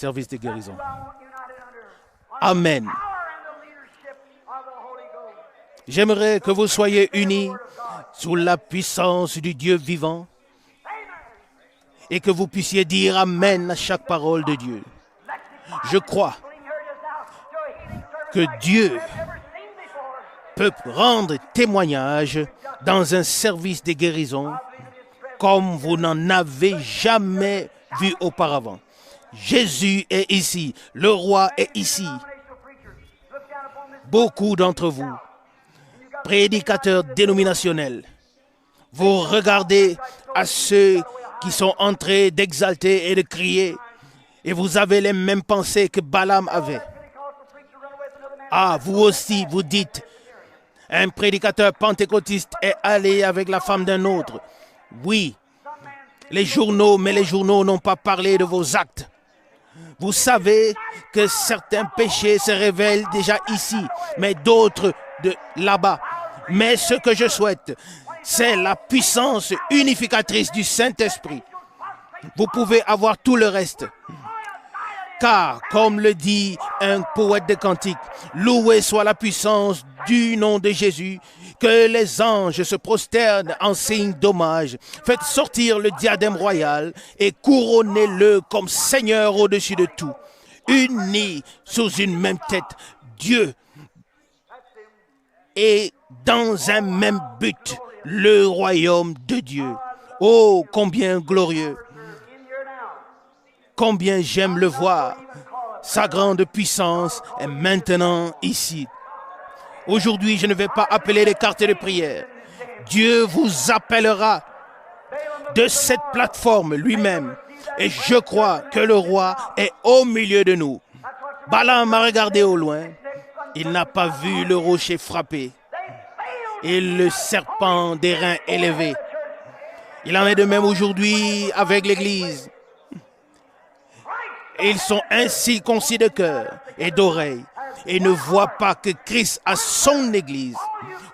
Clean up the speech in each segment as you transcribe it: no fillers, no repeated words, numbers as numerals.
service de guérison. Amen. J'aimerais que vous soyez unis sous la puissance du Dieu vivant et que vous puissiez dire Amen à chaque parole de Dieu. Je crois que Dieu peut rendre témoignage dans un service de guérison comme vous n'en avez jamais vu auparavant. Jésus est ici, le roi est ici. Beaucoup d'entre vous, prédicateurs dénominationnels, vous regardez à ceux qui sont en train d'exalter et de crier et vous avez les mêmes pensées que Balaam avait. Ah, vous aussi, vous dites, un prédicateur pentecôtiste est allé avec la femme d'un autre. Oui, les journaux n'ont pas parlé de vos actes. Vous savez que certains péchés se révèlent déjà ici, mais d'autres de là-bas. Mais ce que je souhaite, c'est la puissance unificatrice du Saint-Esprit. Vous pouvez avoir tout le reste. Car, comme le dit un poète de cantique, loué soit la puissance du nom de Jésus, que les anges se prosternent en signe d'hommage. Faites sortir le diadème royal et couronnez-le comme Seigneur au-dessus de tout. Unis sous une même tête, Dieu est dans un même but, le royaume de Dieu. Oh, combien glorieux! Combien j'aime le voir. Sa grande puissance est maintenant ici. Aujourd'hui, je ne vais pas appeler les cartes de prière. Dieu vous appellera de cette plateforme lui-même. Et je crois que le roi est au milieu de nous. Balaam a regardé au loin. Il n'a pas vu le rocher frappé et le serpent des reins élevés. Il en est de même aujourd'hui avec l'Église. Ils sont ainsi concis de cœur et d'oreille et ne voient pas que Christ a son Église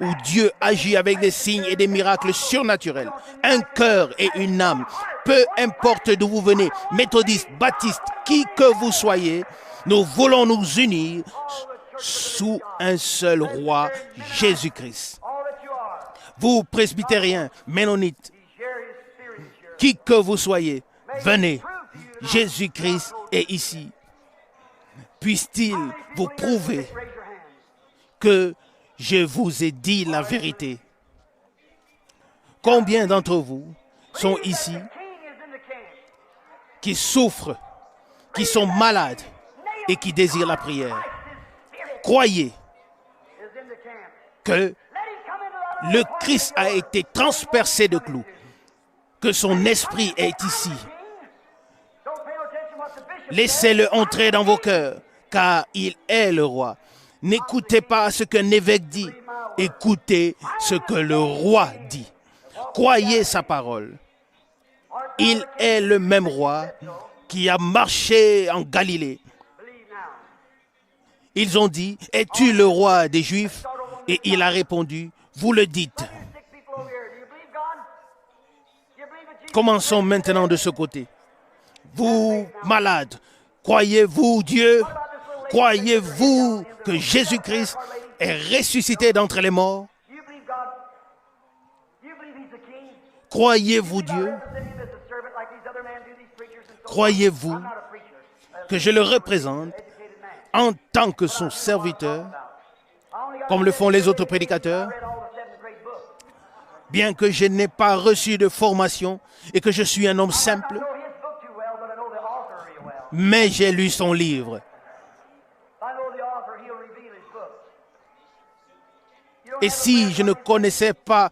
où Dieu agit avec des signes et des miracles surnaturels. Un cœur et une âme, peu importe d'où vous venez, méthodiste, baptiste, qui que vous soyez, nous voulons nous unir sous un seul roi, Jésus-Christ. Vous, presbytériens, ménonites, qui que vous soyez, venez. Jésus-Christ est ici. Puisse-t-il vous prouver que je vous ai dit la vérité? Combien d'entre vous sont ici qui souffrent, qui sont malades et qui désirent la prière? Croyez que le Christ a été transpercé de clous, que son esprit est ici. Laissez-le entrer dans vos cœurs, car il est le roi. N'écoutez pas ce qu'un évêque dit, écoutez ce que le roi dit. Croyez sa parole. Il est le même roi qui a marché en Galilée. Ils ont dit, es-tu le roi des Juifs? Et il a répondu, vous le dites. Commençons maintenant de ce côté. Vous, malades, croyez-vous Dieu? Croyez-vous que Jésus-Christ est ressuscité d'entre les morts? Croyez-vous Dieu? Croyez-vous que je le représente en tant que son serviteur, comme le font les autres prédicateurs? Bien que je n'ai pas reçu de formation et que je suis un homme simple, mais j'ai lu son livre. Et si je ne connaissais pas,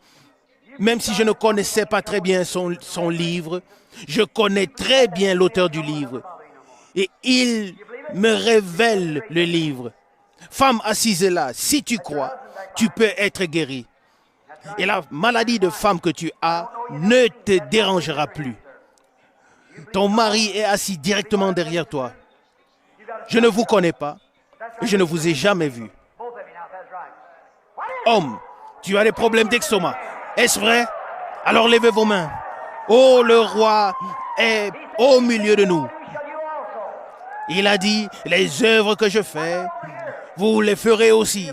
même si je ne connaissais pas très bien son livre, je connais très bien l'auteur du livre. Et il me révèle le livre. Femme assise là, si tu crois, tu peux être guérie. Et la maladie de femme que tu as ne te dérangera plus. Ton mari est assis directement derrière toi. Je ne vous connais pas. Je ne vous ai jamais vu. Homme, tu as des problèmes d'estomac. Est-ce vrai? Alors levez vos mains. Oh, le roi est au milieu de nous. Il a dit, les œuvres que je fais, vous les ferez aussi.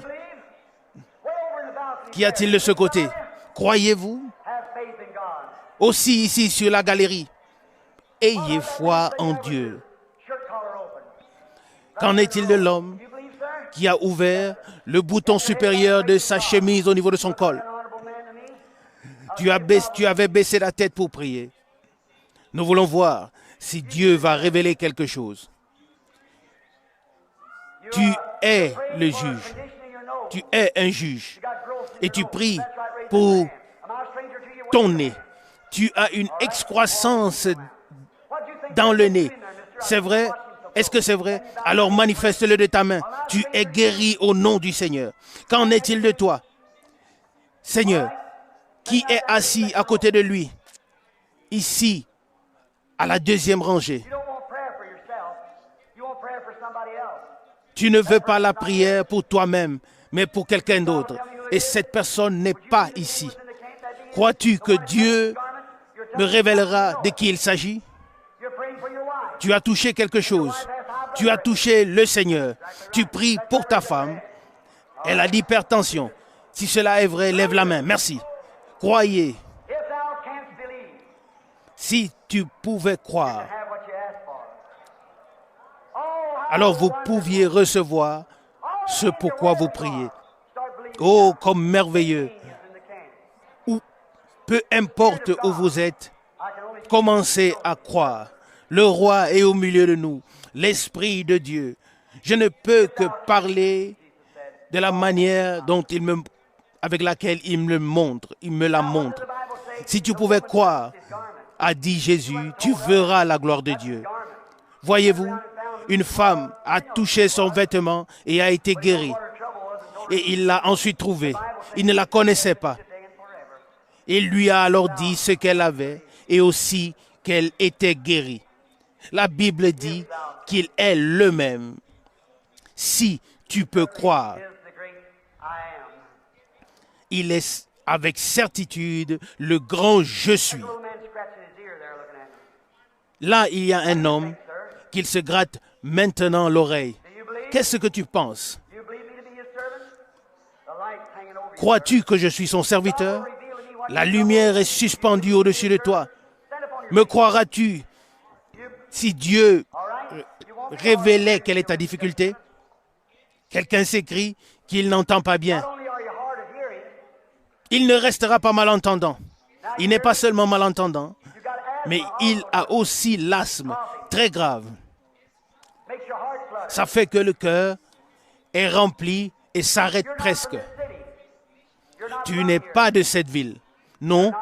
Qu'y a-t-il de ce côté? Croyez-vous? Aussi ici sur la galerie, ayez foi en Dieu. Qu'en est-il de l'homme qui a ouvert le bouton supérieur de sa chemise au niveau de son col? Tu avais baissé la tête pour prier. Nous voulons voir si Dieu va révéler quelque chose. Tu es le juge. Tu es un juge. Et tu pries pour ton nez. Tu as une excroissance dans le nez. C'est vrai? Est-ce que c'est vrai? Alors manifeste-le de ta main. Tu es guéri au nom du Seigneur. Qu'en est-il de toi? Seigneur, qui est assis à côté de lui? Ici, à la deuxième rangée. Tu ne veux pas la prière pour toi-même, mais pour quelqu'un d'autre. Et cette personne n'est pas ici. Crois-tu que Dieu me révélera de qui il s'agit? Tu as touché quelque chose. Tu as touché le Seigneur. Tu pries pour ta femme. Elle a l'hypertension. Si cela est vrai, lève la main. Merci. Croyez. Si tu pouvais croire, alors vous pouviez recevoir ce pourquoi vous priez. Oh, comme merveilleux. Ou peu importe où vous êtes, commencez à croire. Le roi est au milieu de nous, l'Esprit de Dieu. Je ne peux que parler de la manière dont avec laquelle il me la montre. Si tu pouvais croire, a dit Jésus, tu verras la gloire de Dieu. Voyez-vous, une femme a touché son vêtement et a été guérie. Et il l'a ensuite trouvée. Il ne la connaissait pas. Il lui a alors dit ce qu'elle avait et aussi qu'elle était guérie. La Bible dit qu'il est le même. Si tu peux croire, il est avec certitude le grand je suis. Là, il y a un homme qui se gratte maintenant l'oreille. Qu'est-ce que tu penses? Crois-tu que je suis son serviteur? La lumière est suspendue au-dessus de toi. Me croiras-tu si Dieu révélait quelle est ta difficulté? Quelqu'un s'écrie qu'il n'entend pas bien. Il ne restera pas malentendant. Il n'est pas seulement malentendant, mais il a aussi l'asthme très grave. Ça fait que le cœur est rempli et s'arrête presque. Tu n'es pas de cette ville. Non,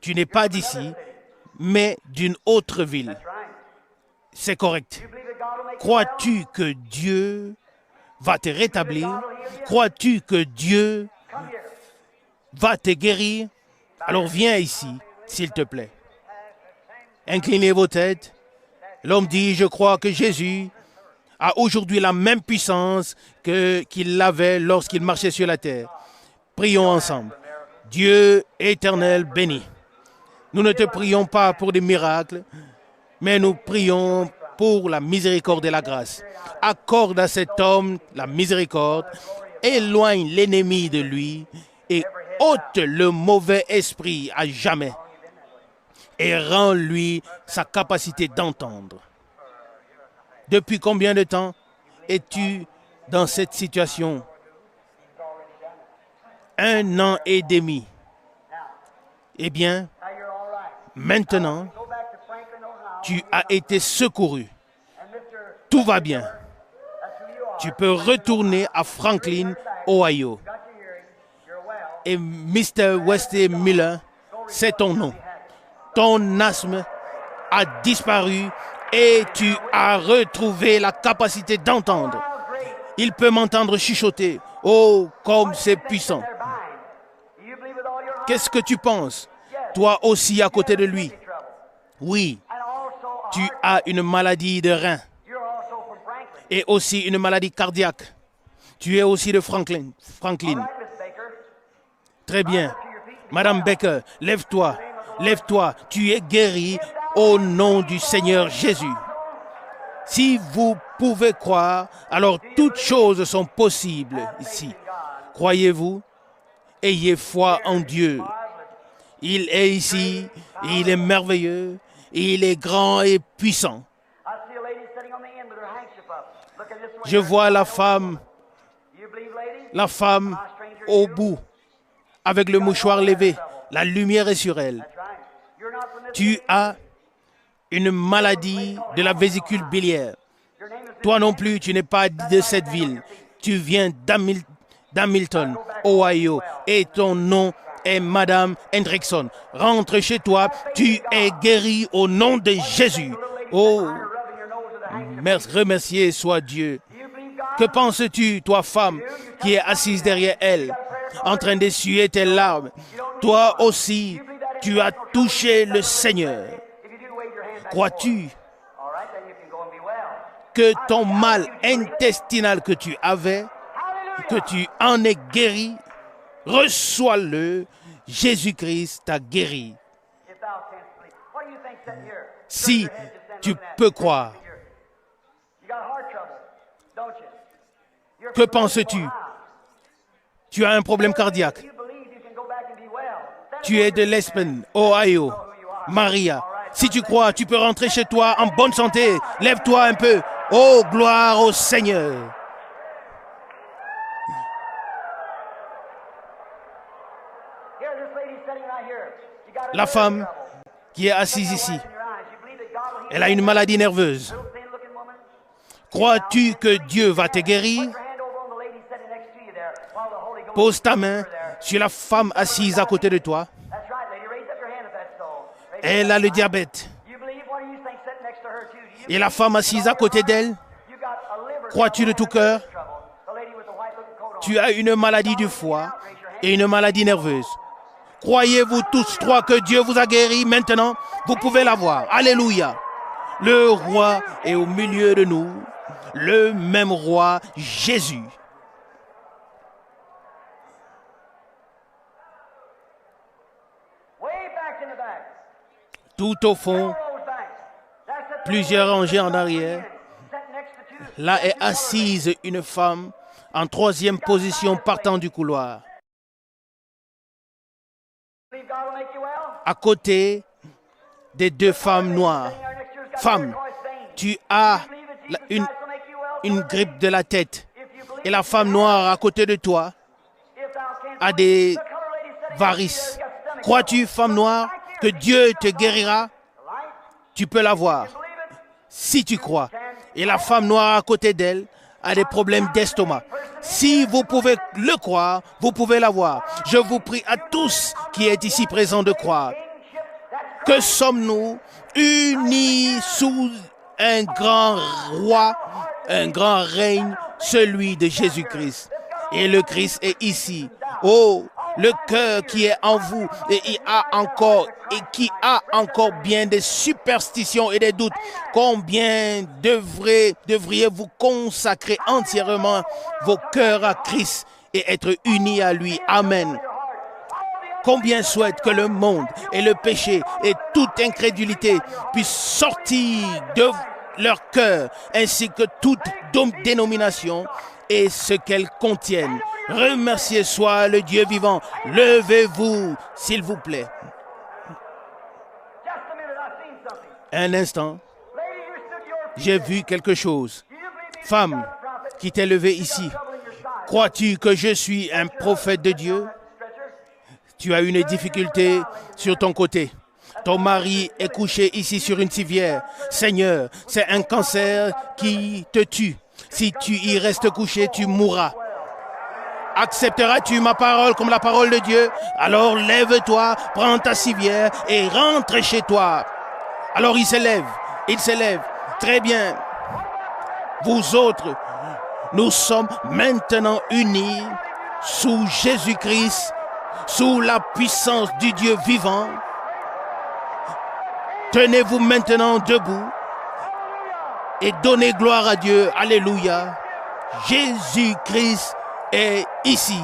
tu n'es pas d'ici, mais d'une autre ville. C'est correct. Crois-tu que Dieu va te rétablir? Crois-tu que Dieu va te guérir? Alors viens ici, s'il te plaît. Inclinez vos têtes. L'homme dit, je crois que Jésus a aujourd'hui la même puissance qu'il avait lorsqu'il marchait sur la terre. Prions ensemble. Dieu éternel béni. Nous ne te prions pas pour des miracles, mais nous prions pour la miséricorde et la grâce. Accorde à cet homme la miséricorde, éloigne l'ennemi de lui et ôte le mauvais esprit à jamais et rends-lui sa capacité d'entendre. Depuis combien de temps es-tu dans cette situation? 1 an et demi. Eh bien, maintenant, tu as été secouru. Tout va bien. Tu peux retourner à Franklin, Ohio. Et Mr. Wesley Miller, c'est ton nom. Ton asthme a disparu et tu as retrouvé la capacité d'entendre. Il peut m'entendre chuchoter. Oh, comme c'est puissant. Qu'est-ce que tu penses? Toi aussi à côté de lui. Oui, tu as une maladie de rein et aussi une maladie cardiaque. Tu es aussi de Franklin. Très bien. Madame Baker, lève-toi. Lève-toi. Tu es guérie au nom du Seigneur Jésus. Si vous pouvez croire, alors toutes choses sont possibles ici. Croyez-vous? Ayez foi en Dieu. Il est ici, il est merveilleux, il est grand et puissant. Je vois la femme au bout, avec le mouchoir levé. La lumière est sur elle. Tu as une maladie de la vésicule biliaire. Toi non plus, tu n'es pas de cette ville. Tu viens d'Hamilton, Ohio, et ton nom est Madame Hendrickson. Rentre chez toi, tu es guéri au nom de Jésus. Oh, remercié soit Dieu. Que penses-tu, toi femme, qui est assise derrière elle, en train d'essuyer tes larmes? Toi aussi, tu as touché le Seigneur. Crois-tu que ton mal intestinal que tu avais, que tu en es guéri? Reçois-le. Jésus-Christ t'a guéri. Si tu peux croire. Que penses-tu? Tu as un problème cardiaque. Tu es de l'Aspen, Ohio. Maria, si tu crois, tu peux rentrer chez toi en bonne santé. Lève-toi un peu. Oh, gloire au Seigneur. La femme qui est assise ici, elle a une maladie nerveuse. Crois-tu que Dieu va te guérir? Pose ta main sur la femme assise à côté de toi. Elle a le diabète. Et la femme assise à côté d'elle, crois-tu de tout cœur? Tu as une maladie du foie et une maladie nerveuse. Croyez-vous tous trois que Dieu vous a guéri maintenant? Vous pouvez l'avoir. Alléluia. Le roi est au milieu de nous. Le même roi, Jésus. Tout au fond, plusieurs rangées en arrière, là est assise une femme en troisième position partant du couloir. À côté des deux femmes noires. Femme, tu as une grippe de la tête. Et la femme noire à côté de toi a des varices. Crois-tu, femme noire, que Dieu te guérira? Tu peux l'avoir. Si tu crois. Et la femme noire à côté d'elle a des problèmes d'estomac. Si vous pouvez le croire, vous pouvez l'avoir. Je vous prie à tous qui êtes ici présents de croire. Que sommes-nous unis sous un grand roi, un grand règne, celui de Jésus-Christ. Et le Christ est ici. Oh, le cœur qui est en vous et qui a encore bien des superstitions et des doutes. Combien devriez-vous consacrer entièrement vos cœurs à Christ et être unis à lui? Amen. Combien souhaitent que le monde et le péché et toute incrédulité puissent sortir de leur cœur, ainsi que toute dénomination et ce qu'elles contiennent. Remercié soit le Dieu vivant. Levez-vous, s'il vous plaît. Un instant, j'ai vu quelque chose. Femme qui t'est levée ici, crois-tu que je suis un prophète de Dieu? Tu as une difficulté sur ton côté. Ton mari est couché ici sur une civière. Seigneur, c'est un cancer qui te tue. Si tu y restes couché, tu mourras. Accepteras-tu ma parole comme la parole de Dieu? Alors lève-toi, prends ta civière et rentre chez toi. Alors il s'élève. Très bien. Vous autres, nous sommes maintenant unis sous Jésus-Christ, sous la puissance du Dieu vivant. Tenez-vous maintenant debout et donnez gloire à Dieu. Alléluia. Jésus-Christ est ici.